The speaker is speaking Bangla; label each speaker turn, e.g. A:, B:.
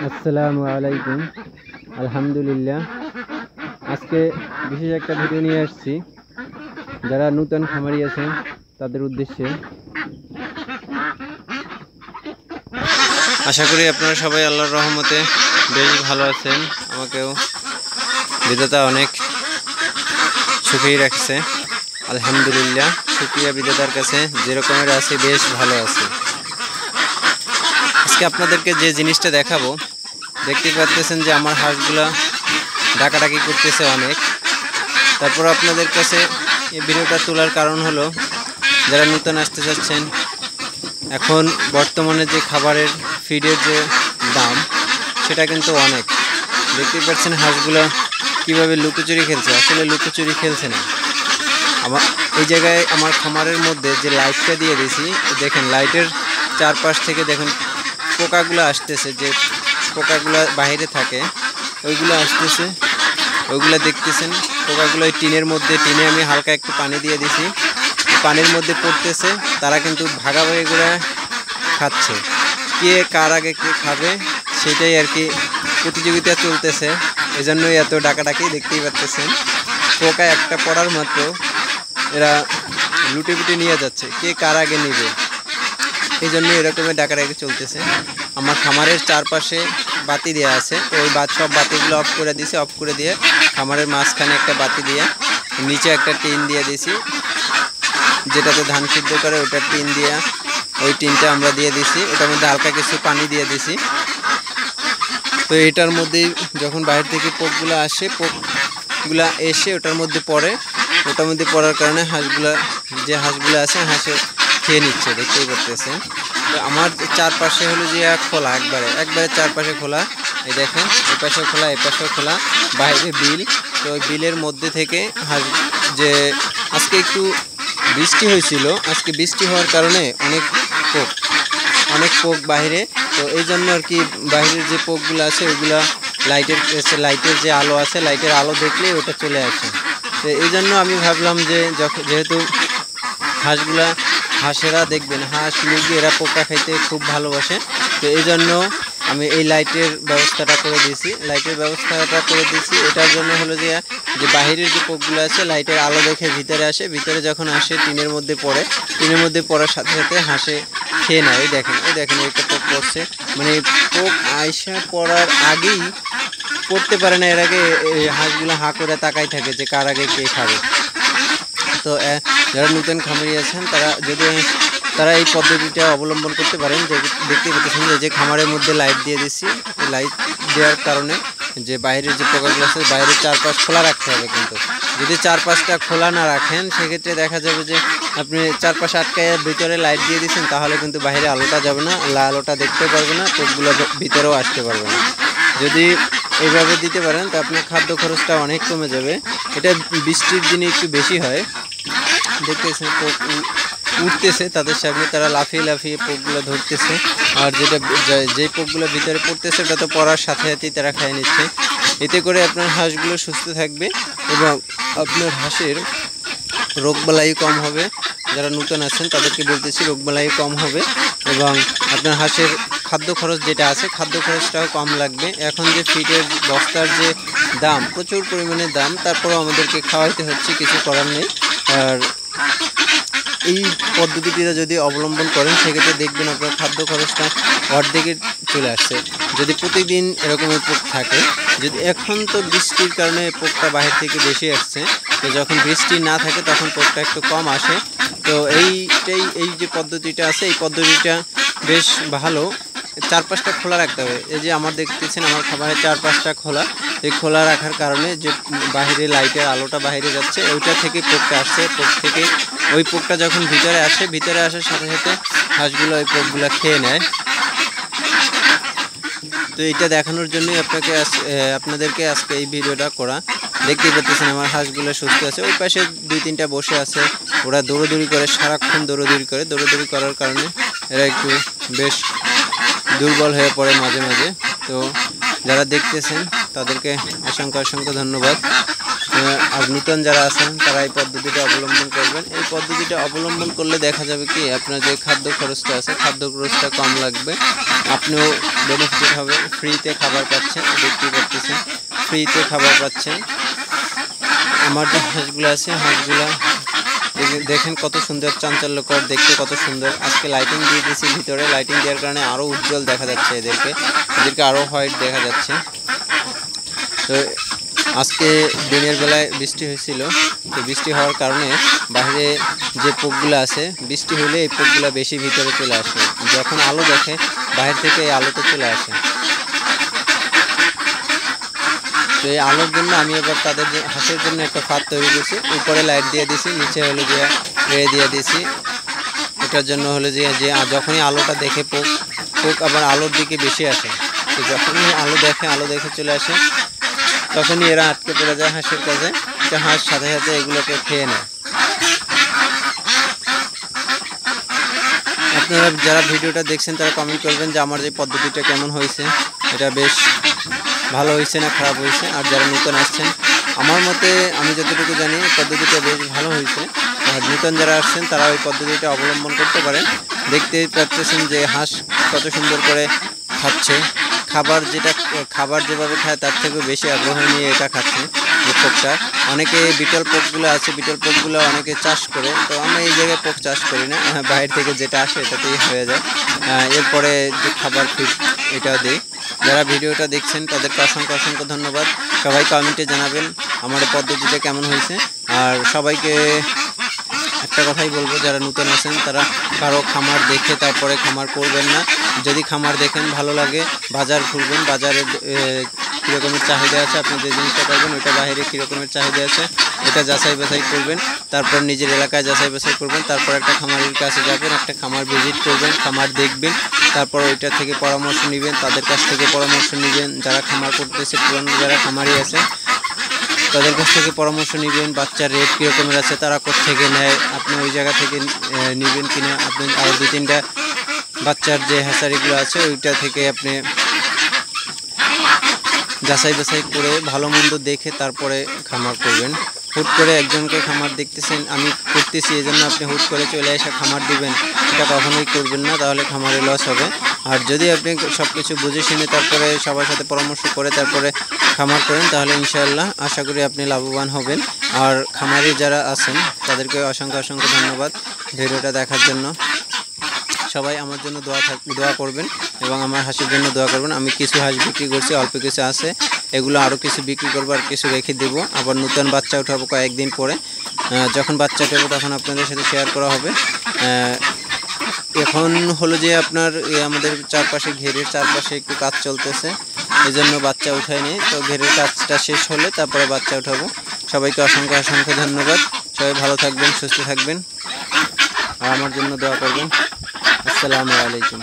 A: আসসালামু আলাইকুম। আলহামদুলিল্লাহ, আজকে বিশেষ একটা ভিডিও নিয়ে আসছি যারা নতুন খামারি আছেন তাদের উদ্দেশ্যে। আশা করি আপনারা সবাই আল্লাহর রহমতে বেশ ভালো আছেন। আমাকেও বিধাতা অনেক সুখেই রাখছে, আলহামদুলিল্লাহ। শুকরিয়া বিধাতার কাছে, যেরকমের আছে বেশ ভালো আছে। আজকে আপনাদেরকে যে জিনিসটা দেখাবো, দেখতে পাচ্ছেন যে আমার হাঁসগুলা ডাকাডাকি করতেছে অনেক। তারপর আপনাদের কাছে এই ভিডিওটা তোলার কারণ হলো, যারা নতুন আসতে চাচ্ছেন, এখন বর্তমানে যে খাবারের ফিডের যে দাম সেটা কিন্তু অনেক। দেখতে পাচ্ছেন হাঁসগুলা কীভাবে লুকোচুরি খেলছে। আসলে লুকোচুরি খেলছে না। আমার এই জায়গায় আমার খামারের মধ্যে যে লাইটটা দিয়ে দিয়েছি, দেখেন লাইটের চারপাশ থেকে দেখুন পোকাগুলো আসতেছে। যে পোকাগুলো বাইরে থাকে ওইগুলো আসতেছে, ওইগুলো দেখতেছেন। পোকাগুলো ওই টিনের মধ্যে, টিনে আমি হালকা একটু পানি দিয়ে দিছি, পানির মধ্যে পড়তেছে। তারা কিন্তু ভাগাভাগি করে খাচ্ছে। কে কার আগে কে খাবে সেটাই আর কি প্রতিযোগিতা চলতেছে। এজন্যই এত ডাকাডাকি দেখতেই পাচ্ছেন। পোকা একটা পড়ার মাত্র এরা লুটে পুটে নিয়ে যাচ্ছে, কে কার আগে নিবে। এই জন্য এরকমের ডাকাডাকি চলতেছে। আমার খামারের চারপাশে বাতি দেওয়া আছে, তো ওই সব বাতিগুলো অফ করে দিয়েছি। অফ করে দিয়ে খামারের মাঝখানে একটা বাতি দিয়ে নিচে একটা টিন দিয়ে দিয়েছি, যেটাতে ধান সিদ্ধ করে ওটার টিন দিয়ে, ওই টিনটা আমরা দিয়ে দিছি। ওটার মধ্যে হালকা কিছু পানি দিয়ে দিছি। তো এটার মধ্যেই যখন বাইরে থেকে পোকগুলো আসে, পোকগুলা এসে ওটার মধ্যে পড়ে। ওটার মধ্যে পড়ার কারণে যে হাঁসগুলো আছে হাঁসে খেয়ে নিচ্ছে, দেখতেই পারতেছেন। তো আমার চারপাশে হলো যে খোলা, একবারে চারপাশে খোলা। এই দেখেন, এই পাশেও খোলা, এই পাশেও খোলা, বাইরে বিল। তো ওই বিলের মধ্যে থেকে হাঁস, যে আজকে একটু বৃষ্টি হয়েছিল, আজকে বৃষ্টি হওয়ার কারণে অনেক পোক বাইরে। তো এই জন্য আর কি বাইরের যে পোকগুলো আছে ওইগুলা লাইটের যে আলো আছে, লাইটের আলো দেখলে ওটা চলে আসে। তো এই জন্য আমি ভাবলাম যে যেহেতু হাঁসেরা দেখবেন, হাঁস মুরগি এরা পোকা খাইতে খুব ভালোবাসে। তো এই জন্য আমি এই লাইটের ব্যবস্থাটা করে দিয়েছি। এটার জন্য হলো যে বাহিরের যে পোকগুলো আছে লাইটের আলো দেখে ভিতরে আসে। ভিতরে যখন আসে টিনের মধ্যে পড়ে, টিনের মধ্যে পড়ার সাথে সাথে হাঁসে খেয়ে নেয়। এই দেখেন একটা পোক পড়ছে, মানে পোক আইসা পড়ার আগেই পড়তে পারে না। এর আগে হাঁসগুলো হাঁ করে তাকাই থাকে যে কার আগে কে খাবে। তো যারা নতুন খামারি আছেন তারা এই পদ্ধতিটা অবলম্বন করতে পারেন। যে দেখতে পাচ্ছেন যে খামারের মধ্যে লাইট দিয়ে দিচ্ছি। লাইট দেওয়ার কারণে যে বাইরের যে পোকাগুলো আছে, বাইরের চারপাশ খোলা রাখতে হবে। কিন্তু যদি চারপাশটা খোলা না রাখেন, সেক্ষেত্রে দেখা যাবে যে আপনি চারপাশে আটকায় ভিতরে লাইট দিয়ে দিচ্ছেন, তাহলে কিন্তু বাইরে আলোটা যাবে না, আলোটা দেখতে পারবে না, পোকগুলো ভিতরেও আসতে পারবে না। যদি এইভাবে দিতে পারেন তো আপনার খাদ্য খরচটা অনেক কমে যাবে। এটা বৃষ্টির দিনে একটু বেশি হয়। দেখতেছেন পোক উঠতেছে তাদের সামনে, তারা লাফিয়ে পোকগুলো ধরতেছে। আর যেই পোকগুলো ভিতরে পড়তেছে ওটা তো পড়ার সাথে সাথেই তারা খেয়ে নিচ্ছে। এতে করে আপনার হাঁসগুলো সুস্থ থাকবে এবং আপনার হাঁসের রোগবালাই কম হবে। যারা নতুন আছেন তাদেরকে বলতেছি, রোগবালাই কম হবে এবং আপনার হাঁসের খাদ্য খরচ যেটা আছে, খাদ্য খরচটাও কম লাগবে। এখন যে ফিডের বস্তার যে দাম, প্রচুর পরিমাণে দাম, তারপরেও আমাদেরকে খাওয়াইতে হচ্ছে, কিছু করার নেই। আর এই পদ্ধতিটা যদি অবলম্বন করেন, সেক্ষেত্রে দেখবেন আপনার খাদ্য খরচটা অর্ধেকে চলে আসছে। যদি প্রতিদিন এরকমের পোক থাকে, যদি এখন তো বৃষ্টির কারণে পোকটা বাহির থেকে বেশি আসছে, তো যখন বৃষ্টি না থাকে তখন পোকটা একটু কম আসে। তো এই যে পদ্ধতিটা আছে, এই পদ্ধতিটা বেশ ভালো। চারপাশটা খোলা রাখতে হবে। এই যে আমার দেখতেছেন আমার খাবারের চারপাশটা খোলা। এই খোলা রাখার কারণে যে বাইরে লাইটের আলোটা বাইরে যাচ্ছে, ওইটা থেকে পোকটা আসছে। ওই পোকটা যখন ভিতরে আসার সাথে সাথে হাঁসগুলো ওই পোকগুলো খেয়ে নেয়। তো এইটা দেখানোর জন্যই আপনাদেরকে আজকে এই ভিডিওটা করা। দেখতেই পাচ্ছেন আমার হাঁসগুলো সুস্থ আছে। ওই পাশে 2-3টা বসে আছে, ওরা দৌড়াদৌড়ি করে, সারাক্ষণ দৌড়াদৌড়ি করার কারণে এরা একটু বেশ দুর্বল হয়ে পড়ে মাঝে মাঝে। তো যারা দেখতেছেন তাদেরকে অসংখ্য ধন্যবাদ। আর নতুন যারা আছেন তারা এই পদ্ধতিটা অবলম্বন করবেন। এই পদ্ধতিটা অবলম্বন করলে দেখা যাবে কি আপনার যে খাদ্য খরচটা আছে, খাদ্য খরচটা কম লাগবে আপনিও বেনিফিটেড হবে। ফ্রিতে খাবার পাচ্ছেন, দেখতে পাচ্ছেন ফ্রিতে খাবার পাচ্ছেন। আমার যে হাঁসগুলো আছে, হাঁসগুলো দেখেন কত সুন্দর, চাঞ্চল্যকর, দেখতে কত সুন্দর। আজকে লাইটিং দিয়ে দিয়েছি ভিতরে, লাইটিং দেওয়ার কারণে আরও উজ্জ্বল দেখা যাচ্ছে এদেরকে আরও হোয়াইট দেখা যাচ্ছে। তো আজকে দিনের বেলায় বৃষ্টি হয়েছিল, তো বৃষ্টি হওয়ার কারণে বাইরে যে পোকগুলো আছে, বৃষ্টি হলে এই পোকগুলো বেশি ভিতরে চলে আসে। যখন আলো দেখে বাইরে থেকে এই আলোতে চলে আসে। তো এই আলোর জন্য আমি এবার তাদের হাঁসের জন্য একটা ফাঁদ তৈরি করছি, উপরে লাইট দিয়ে দিয়েছি, নিচে হলো যে ট্রে দিয়ে দিয়েছি। এটার জন্য হলো যে যখনই আলোটা দেখে পোক আবার আলোর দিকে বেশি আসে। তো যখনই আলো দেখে চলে আসে, তখনই এরা আটকে পড়ে যায় হাঁসের কাছে। হাঁস সাথে সাথে এগুলোকে খেয়ে নেয়। আপনারা যারা ভিডিওটা দেখছেন তারা কমেন্ট করবেন যে আমার যে পদ্ধতিটা কেমন হয়েছে, এটা বেশ ভালো হয়েছে না খারাপ হয়েছে। আর যারা নতুন আসছেন, আমার মতে আমি যতটুকু জানি পদ্ধতিটা বেশ ভালো হয়েছে। আর নতুন যারা আসছেন তারা ওই পদ্ধতিটা অবলম্বন করতে পারেন। দেখতেই পাচ্ছেন যে হাঁস কত সুন্দর করে খাচ্ছে। খাবার যেভাবে খায় তার থেকেও বেশি আগ্রহ নিয়ে এটা খাচ্ছে। যে পোকটা, অনেকে বিটল পোকগুলো আছে, বিটল পোকগুলো অনেকে চাষ করে। তো আমরা এই জায়গায় পোক চাষ করি না, বাইরে থেকে যেটা আসে এটাতেই হয়ে যায়। এরপরে যে খাবার ফিড এটা দিই। যারা ভিডিওটা দেখছেন তাদেরকে অসংখ্য ধন্যবাদ। সবাই কমেন্টে জানাবেন আমার পদ্ধতিটা কেমন হয়েছে। আর সবাইকে একটা কথাই বলবো, যারা নতুন আছেন তারা কারো খামার দেখে তারপরে খামার করবেন না। যদি খামার দেখেন ভালো লাগে, বাজার ঘুরবেন, বাজারে কীরকমের চাহিদা আছে, আপনি যে জিনিসটা করবেন ওইটা বাইরে কীরকমের চাহিদা আছে এটা যাচাই বাছাই করবেন। তারপর নিজের এলাকায় যাচাই বাছাই করবেন। তারপর একটা খামারের কাছে যাবেন, একটা খামার ভিজিট করবেন, খামার দেখবেন, তারপর ওইটা থেকে পরামর্শ নেবেন, তাদের কাছ থেকে পরামর্শ নেবেন। যারা খামার করতেছে, পুরনো যারা খামারি আছে তাদের কাছ থেকে পরামর্শ নেবেন। বাচ্চার রেট কীরকমের আছে, তারা কোত্থেকে নেয়, আপনি ওই জায়গা থেকে নেবেন কিনা। আপনি আরও 2-3টা বাচ্চার যে হ্যাচারিগুলো আছে ওইটা থেকে আপনি যাচাই বাছাই করে ভালো মন্দ দেখে তারপরে খামার করবেন। হুট করে একজনকে খামার দেখতেছেন, আমি করতেছি এই জন্য আপনি হুট করে চলে এসে খামার দিবেন, এটা কখনোই করবেন না, তাহলে খামারে লস হবে। আর যদি আপনি সব কিছু বুঝে শুনে তারপরে সবার সাথে পরামর্শ করে তারপরে খামার করেন, তাহলে ইনশাআল্লাহ আশা করি আপনি লাভবান হবেন। আর খামারি যারা আছেন তাদেরকে অসংখ্য ধন্যবাদ ভিডিওটা দেখার জন্য। সবাই আমার জন্য দোয়া করবেন এবং আমার হাঁসের জন্য দোয়া করবেন। আমি কিছু হাঁস বিক্রি করছি, অল্প কিছু আছে, এগুলো আরও কিছু বিক্রি করবো, আর কিছু রেখে দেবো। আবার নতুন বাচ্চা উঠাবো কয়েকদিন পরে। যখন বাচ্চা উঠাবো তখন আপনাদের সাথে শেয়ার করা হবে। এখন হলো যে আপনার আমাদের চারপাশে, ঘেরের চারপাশে একটু কাজ চলতেছে, এই জন্য বাচ্চা উঠায়নি। তো ঘেরের কাজটা শেষ হলে তারপরে বাচ্চা উঠাবো। সবাইকে অসংখ্য ধন্যবাদ। সবাই ভালো থাকবেন, সুস্থ থাকবেন, আর আমার জন্য দোয়া করবেন। আসসালামু আলাইকুম।